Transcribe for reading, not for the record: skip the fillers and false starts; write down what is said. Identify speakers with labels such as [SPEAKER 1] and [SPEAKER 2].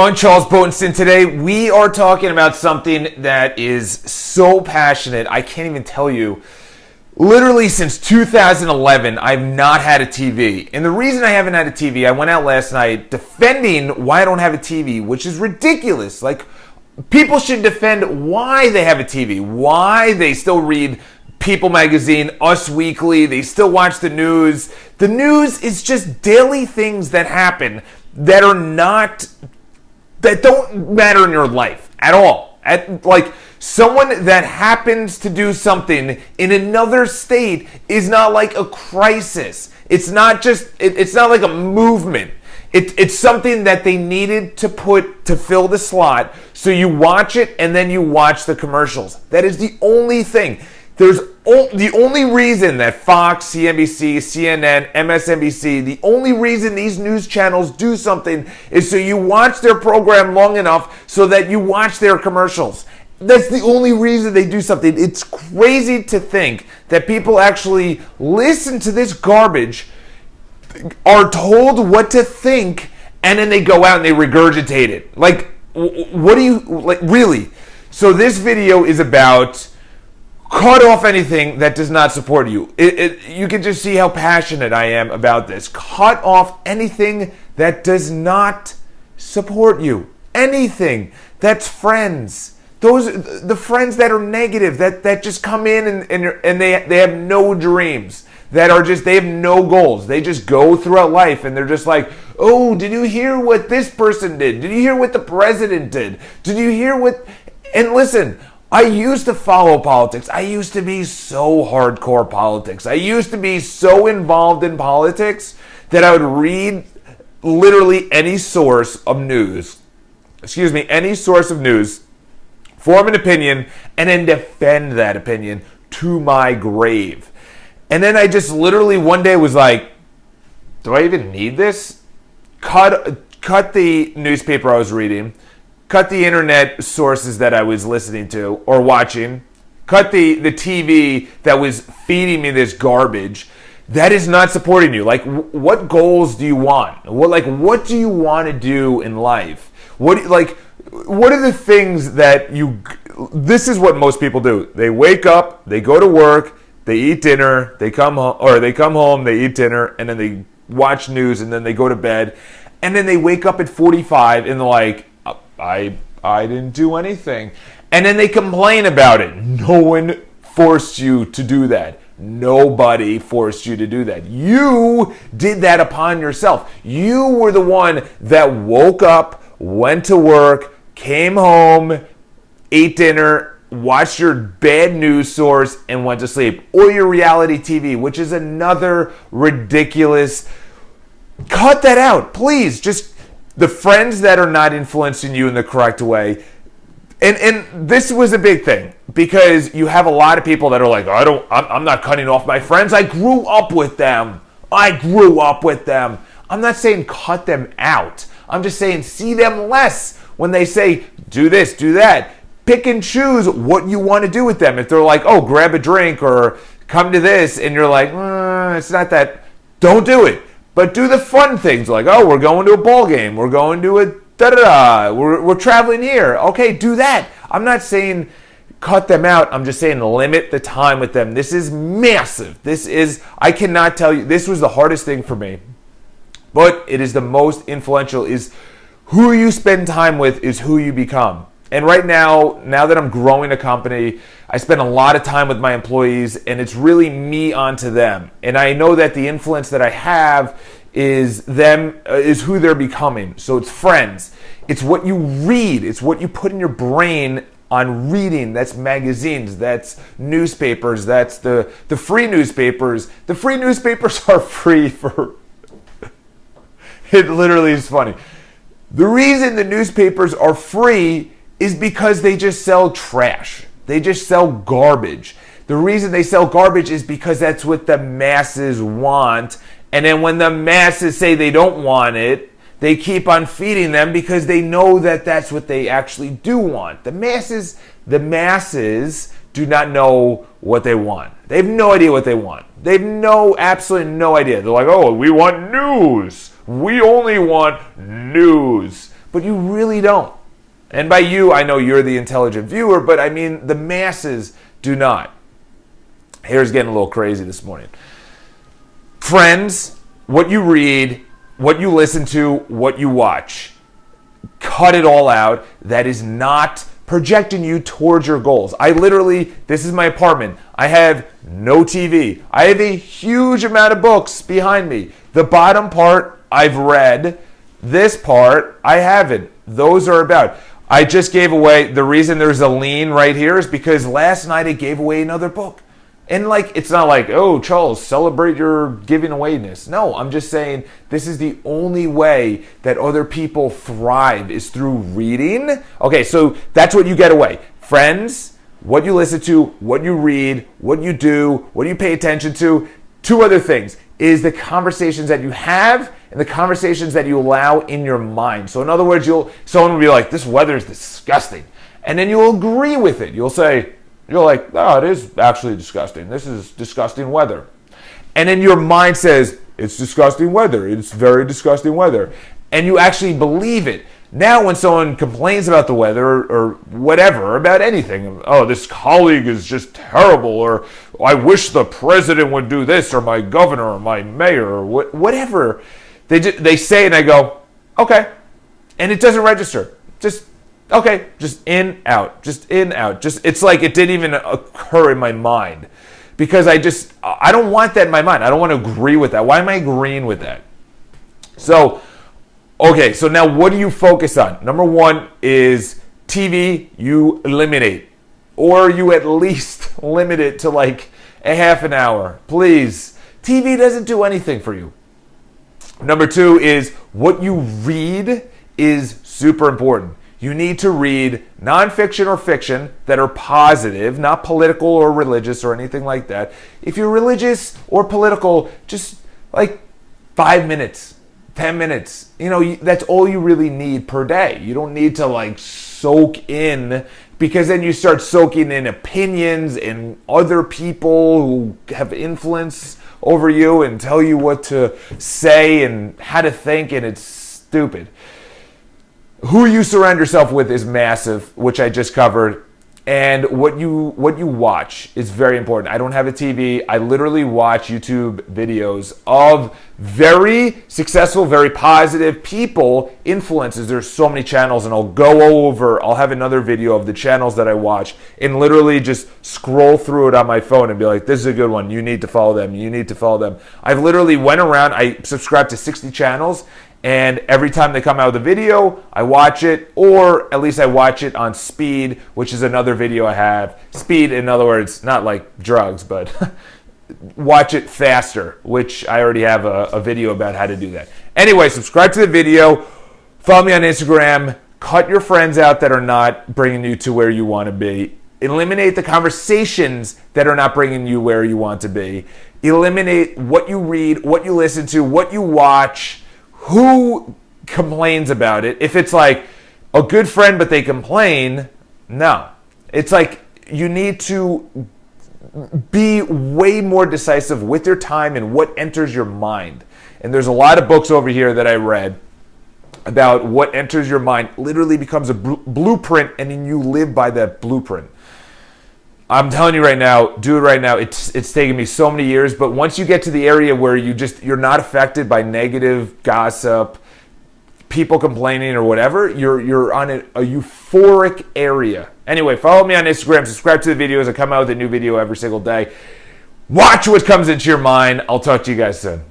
[SPEAKER 1] I'm Charles Botenson. Today we are talking about something that is so passionate, I can't even tell you. Literally since 2011, I've not had a TV. And the reason I haven't had a TV, I went out last night defending why I don't have a TV, which is ridiculous. Like, people should defend why they have a TV, why they still read People Magazine, Us Weekly, they still watch the news. The news is just daily things that happen that don't matter in your life at all. Like, someone that happens to do something in another state is not like a crisis. It's not like a movement. It's something that they needed to put to fill the slot. So you watch it and then you watch the commercials. That is the only thing. The only reason that Fox, CNBC, CNN, MSNBC, the only reason these news channels do something is so you watch their program long enough so that you watch their commercials. That's the only reason they do something. It's crazy to think that people actually listen to this garbage, are told what to think, and then they go out and they regurgitate it. Like, what do you, like, really? So this video is about cut off anything that does not support you. You can just see how passionate I am about this. Cut off anything that does support you. Anything. That's friends. The friends that are negative, that just come in and they have no dreams. They have no goals. They just go throughout life and they're just like, oh, did you hear what this person did? Did you hear what the president did? Did you hear what... And listen, I used to follow politics. I used to be so hardcore politics. I used to be so involved in politics that I would read literally any source of news, form an opinion, and then defend that opinion to my grave. And then I just literally one day was like, do I even need this? Cut the newspaper I was reading, cut the internet sources that I was listening to or watching, cut the TV that was feeding me this garbage. That is not supporting you. Like, what goals do you want? What do you want to do in life? What are the things that this is what most people do. They wake up, they go to work, they eat dinner, they come home, they eat dinner, and then they watch news, and then they go to bed, and then they wake up at 45 and they're like, I didn't do anything. And then they complain about it. No one forced you to do that. Nobody forced you to do that. You did that upon yourself. You were the one that woke up, went to work, came home, ate dinner, watched your bad news source, and went to sleep. Or your reality TV, which is another ridiculous... Cut that out, please. Just the friends that are not influencing you in the correct way. And this was a big thing, because you have a lot of people that are like, I'm not cutting off my friends. I grew up with them. I'm not saying cut them out. I'm just saying see them less when they say do this, do that. Pick and choose what you want to do with them. If they're like, oh, grab a drink or come to this, and you're like, it's not that, don't do it. But do the fun things, like, oh, we're going to a ball game, we're going to a da-da-da, we're traveling here. Okay, do that. I'm not saying cut them out. I'm just saying limit the time with them. This is massive. I cannot tell you, this was the hardest thing for me. But it is the most influential, is who you spend time with is who you become. And right now that I'm growing a company, I spend a lot of time with my employees, and it's really me onto them. And I know that the influence that I have is who they're becoming. So it's friends. It's what you read. It's what you put in your brain on reading. That's magazines. That's newspapers. That's the free newspapers. The free newspapers are free for... It literally is funny. The reason the newspapers are free is because they just sell trash. They just sell garbage. The reason they sell garbage is because that's what the masses want. And then when the masses say they don't want it, they keep on feeding them because they know that that's what they actually do want. The masses do not know what they want. They have no idea what they want. They have absolutely no idea. They're like, oh, we want news. We only want news. but you really don't. And by you, I know you're the intelligent viewer, but I mean the masses do not. Here's getting a little crazy this morning. Friends, what you read, what you listen to, what you watch, cut it all out. That is not projecting you towards your goals. This is my apartment. I have no TV. I have a huge amount of books behind me. The bottom part I've read. This part I haven't. Those are about. I just gave away, the reason there's a lean right here is because last night I gave away another book. And it's not like, oh, Charles, celebrate your giving awayness. No, I'm just saying this is the only way that other people thrive is through reading. Okay, so that's what you get away. Friends, what you listen to, what you read, what you do, what you pay attention to. Two other things is the conversations that you have and the conversations that you allow in your mind. So in other words, someone will be like, this weather is disgusting. And then you'll agree with it. You're like, oh, it is actually disgusting. This is disgusting weather. And then your mind says, it's disgusting weather. It's very disgusting weather. And you actually believe it. Now when someone complains about the weather or whatever, about anything, oh, this colleague is just terrible, or I wish the president would do this, or my governor, or my mayor, or whatever, they say, and I go, okay. And it doesn't register. Okay, just in, out, just in, out. It's like it didn't even occur in my mind because I don't want that in my mind. I don't want to agree with that. Why am I agreeing with that? So, okay, so now what do you focus on? Number one is TV, you eliminate. Or you at least limit it to like a half an hour. Please. TV doesn't do anything for you. Number two is what you read is super important. You need to read nonfiction or fiction that are positive, not political or religious or anything like that. If you're religious or political, just like 5 minutes, 10 minutes. That's all you really need per day. You don't need to soak in, because then you start soaking in opinions and other people who have influence over you and tell you what to say and how to think, and it's stupid. Who you surround yourself with is massive, which I just covered. And what you watch is very important. I don't have a TV. I literally watch YouTube videos of very successful, very positive people, influencers. There's so many channels, and I'll have another video of the channels that I watch and literally just scroll through it on my phone and be like, this is a good one. You need to follow them. You need to follow them. I've literally went around. I subscribe to 60 channels. And every time they come out with a video, I watch it, or at least I watch it on speed, which is another video I have. Speed, in other words, not like drugs, but watch it faster, which I already have a video about how to do that. Anyway, subscribe to the video, follow me on Instagram, cut your friends out that are not bringing you to where you want to be. Eliminate the conversations that are not bringing you where you want to be. Eliminate what you read, what you listen to, what you watch. Who complains about it? If it's like a good friend but they complain, no. It's like you need to be way more decisive with your time and what enters your mind. And there's a lot of books over here that I read about what enters your mind literally becomes a blueprint, and then you live by that blueprint. I'm telling you right now, do it right now. It's taken me so many years, but once you get to the area where you're not affected by negative gossip, people complaining or whatever, you're on a euphoric area. Anyway, follow me on Instagram, subscribe to the videos. I come out with a new video every single day. Watch what comes into your mind. I'll talk to you guys soon.